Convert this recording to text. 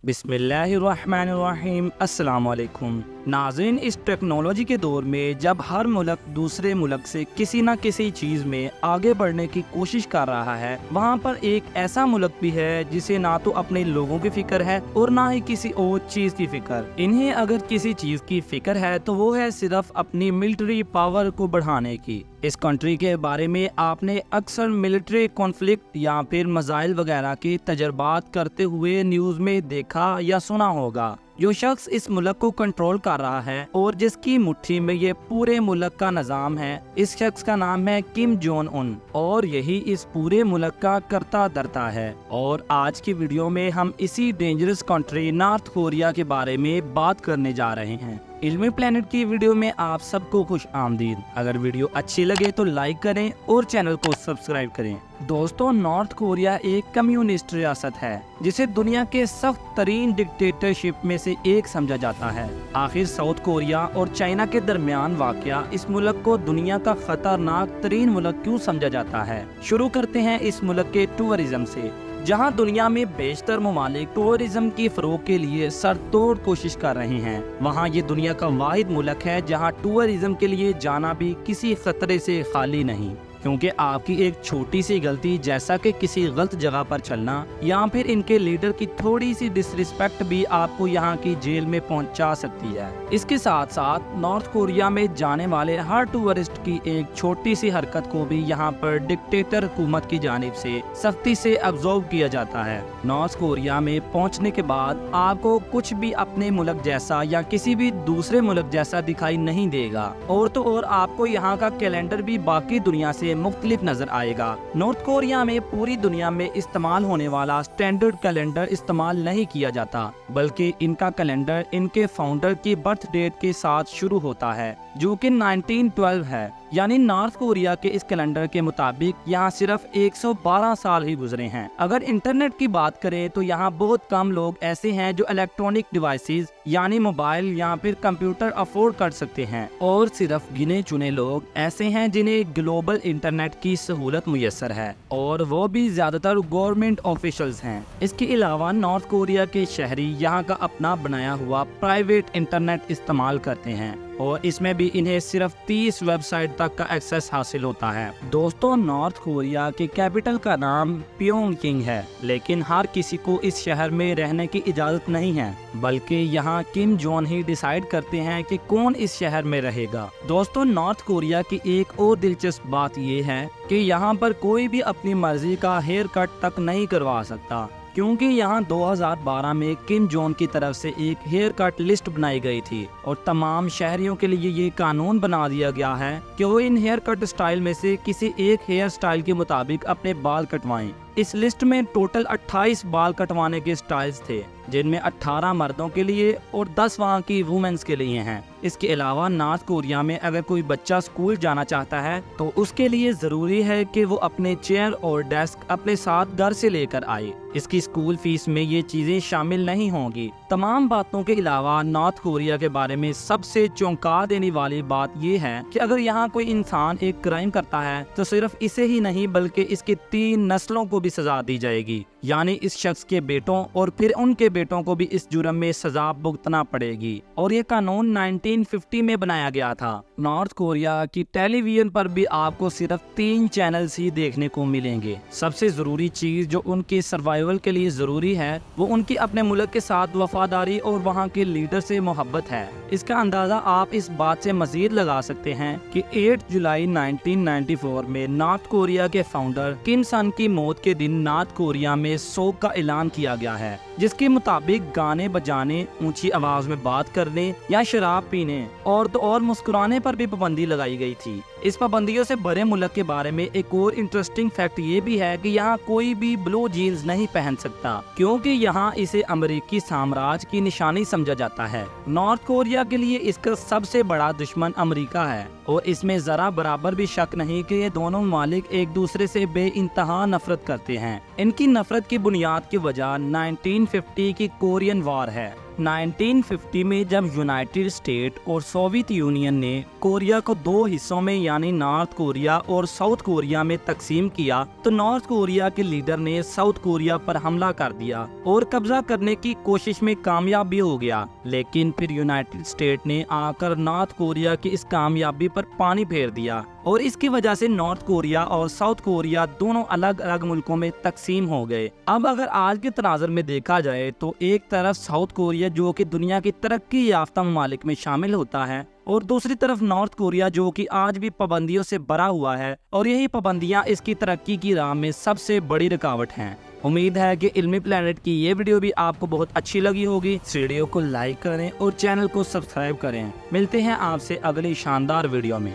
बिस्मिल्लाहिर्रहमानिर्रहीम। अस्सलाम वालेकुम नाज़रीन, इस टेक्नोलॉजी के दौर में जब हर मुल्क दूसरे मुल्क से किसी न किसी चीज़ में आगे बढ़ने की कोशिश कर रहा है, वहाँ पर एक ऐसा मुल्क भी है जिसे ना तो अपने लोगों की फिक्र है और ना ही किसी और चीज़ की फिक्र। इन्हें अगर किसी चीज़ की फिक्र है तो वो है सिर्फ अपनी मिलिट्री पावर को बढ़ाने की। इस कंट्री के बारे में आपने अक्सर मिलिट्री कॉन्फ्लिक्ट या फिर मसाइल वगैरह के तजर्बात करते हुए न्यूज़ में देखा या सुना होगा। जो शख्स इस मुल्क को कंट्रोल कर रहा है और जिसकी मुट्ठी में ये पूरे मुल्क का निज़ाम है, इस शख्स का नाम है किम जोंग उन, और यही इस पूरे मुल्क का करता धरता है। और आज की वीडियो में हम इसी डेंजरस कंट्री नॉर्थ कोरिया के बारे में बात करने जा रहे हैं। इल्मी प्लेनेट की वीडियो में आप सबको खुश आमदीद। अगर वीडियो अच्छी लगे तो लाइक करें और चैनल को सब्सक्राइब करें। दोस्तों, नॉर्थ कोरिया एक कम्युनिस्ट रियासत है जिसे दुनिया के सख्त तरीन डिक्टेटरशिप में से एक समझा जाता है। आखिर साउथ कोरिया और चाइना के दरमियान वाक़या इस मुल्क को दुनिया का खतरनाक तरीन मुल्क क्यों समझा जाता है। शुरू करते हैं इस मुल्क के टूरिज्म से, जहां दुनिया में बेशतर ममालिक टूरिज्म की फरोग के लिए सरतोड़ कोशिश कर रहे हैं। वहां ये दुनिया का वाहिद मुल्क है जहां टूरिज्म के लिए जाना भी किसी खतरे से खाली नहीं, क्योंकि आपकी एक छोटी सी गलती जैसा कि किसी गलत जगह पर चलना या फिर इनके लीडर की थोड़ी सी डिसरिस्पेक्ट भी आपको यहाँ की जेल में पहुँचा सकती है। इसके साथ साथ नॉर्थ कोरिया में जाने वाले हर टूरिस्ट की एक छोटी सी हरकत को भी यहाँ पर डिक्टेटर हुकूमत की जानिब से सख्ती से ऑब्जर्व किया जाता है। नॉर्थ कोरिया में पहुँचने के बाद आपको कुछ भी अपने मुल्क जैसा या किसी भी दूसरे मुल्क जैसा दिखाई नहीं देगा, और तो और आपको यहाँ का कैलेंडर भी बाकी दुनिया से मुख्तलिफ नजर आएगा। नॉर्थ कोरिया में पूरी दुनिया में इस्तेमाल होने वाला स्टैंडर्ड कैलेंडर इस्तेमाल नहीं किया जाता, बल्कि इनका कैलेंडर इनके फाउंडर की बर्थ डेट के साथ शुरू होता है, जो कि 1912 है। यानी नॉर्थ कोरिया के इस कैलेंडर के मुताबिक यहाँ सिर्फ 112 साल ही गुजरे हैं। अगर इंटरनेट की बात करें तो यहाँ बहुत कम लोग ऐसे हैं जो इलेक्ट्रॉनिक डिवाइसेस यानी मोबाइल या फिर कंप्यूटर अफोर्ड कर सकते हैं, और सिर्फ गिने चुने लोग ऐसे हैं जिन्हें ग्लोबल इंटरनेट की सहूलत मुयस्सर है, और वो भी ज्यादातर गवर्नमेंट ऑफिशियल्स हैं। इसके अलावा नॉर्थ कोरिया के शहरी यहाँ का अपना बनाया हुआ प्राइवेट इंटरनेट इस्तेमाल करते हैं, और इसमें भी इन्हें सिर्फ 30 वेबसाइट तक का एक्सेस हासिल होता है। दोस्तों, नॉर्थ कोरिया के कैपिटल का नाम प्योंगयांग है, लेकिन हर किसी को इस शहर में रहने की इजाजत नहीं है, बल्कि यहाँ किम जोंग ही डिसाइड करते हैं कि कौन इस शहर में रहेगा। दोस्तों, नॉर्थ कोरिया की एक और दिलचस्प बात ये है कि यहाँ पर कोई भी अपनी मर्जी का हेयर कट तक नहीं करवा सकता, क्योंकि यहाँ 2012 में किम जोंग की तरफ से एक हेयर कट लिस्ट बनाई गई थी, और तमाम शहरियों के लिए ये कानून बना दिया गया है कि वो इन हेयर कट स्टाइल में से किसी एक हेयर स्टाइल के मुताबिक अपने बाल कटवाएं। इस लिस्ट में टोटल 28 बाल कटवाने के स्टाइल्स थे, जिनमें 18 मर्दों के लिए और 10 वहाँ की वुमेन्स के लिए हैं। इसके अलावा नॉर्थ कोरिया में अगर कोई बच्चा स्कूल जाना चाहता है तो उसके लिए ज़रूरी है कि वो अपने चेयर और डेस्क अपने साथ घर से लेकर आए। इसकी स्कूल फीस में ये चीज़ें शामिल नहीं होंगी। तमाम बातों के अलावा नॉर्थ कोरिया के बारे में सबसे चौंका देने वाली बात ये है कि अगर यहाँ कोई इंसान एक क्राइम करता है तो सिर्फ इसे ही नहीं बल्कि इसकी 3 नस्लों को भी सजा दी जाएगी, यानी इस शख्स के बेटों और फिर उनके बेटों को भी इस जुर्म में सजा भुगतना पड़ेगी। और ये कानून 1950 में बनाया गया था। नॉर्थ कोरिया की टेलीविजन पर भी आपको सिर्फ 3 चैनल्स ही देखने को मिलेंगे। सबसे जरूरी चीज जो उनके सर्वाइवल के लिए जरूरी है वो उनकी अपने मुल्क के साथ वफादारी और वहाँ के लीडर से मोहब्बत है। इसका अंदाजा आप इस बात से मजीद लगा सकते हैं कि 8 जुलाई 1994 में नॉर्थ कोरिया के फाउंडर किम सन की मौत के दिन नॉर्थ कोरिया में शोक का ऐलान किया गया है, जिसके मुताबिक गाने बजाने, ऊंची आवाज में बात करने या शराब पीने और तो और मुस्कुराने पर भी पाबंदी लगाई गई थी। इस पाबंदियों से भरे मुल्क के बारे में एक और इंटरेस्टिंग फैक्ट ये भी है कि यहाँ कोई भी ब्लू जीन्स नहीं पहन सकता, क्योंकि यहाँ इसे अमेरिकी साम्राज्य की निशानी समझा जाता है। नॉर्थ कोरिया के लिए इसका सबसे बड़ा दुश्मन अमेरिका है, और इसमें जरा बराबर भी शक नहीं कि ये दोनों ममालिक एक दूसरे से बेइंतहा नफरत करते हैं। इनकी नफरत की बुनियाद की वजह 1950 की कोरियन वार है। 1950 में जब यूनाइटेड स्टेट और सोवियत यूनियन ने कोरिया को दो हिस्सों में यानी नॉर्थ कोरिया और साउथ कोरिया में तकसीम किया, तो नॉर्थ कोरिया के लीडर ने साउथ कोरिया पर हमला कर दिया और कब्जा करने की कोशिश में कामयाब भी हो गया। लेकिन फिर यूनाइटेड स्टेट ने आकर नॉर्थ कोरिया की इस कामयाबी पर पानी फेर दिया और इसकी वजह से नॉर्थ कोरिया और साउथ कोरिया दोनों अलग अलग मुल्कों में तकसीम हो गए। अब अगर आज के तनाज़ुर में देखा जाए तो एक तरफ साउथ कोरिया जो कि दुनिया की तरक्की याफ्ता ममालिक में शामिल होता है और दूसरी तरफ नॉर्थ कोरिया जो कि आज भी पाबंदियों से भरा हुआ है और यही पाबंदियां इसकी तरक्की की राह में सबसे बड़ी रुकावट हैं। उम्मीद है कि इल्मी प्लेनेट की ये वीडियो भी आपको बहुत अच्छी लगी होगी। इस वीडियो को लाइक करें और चैनल को सब्सक्राइब करें। मिलते हैं आपसे अगली शानदार वीडियो में।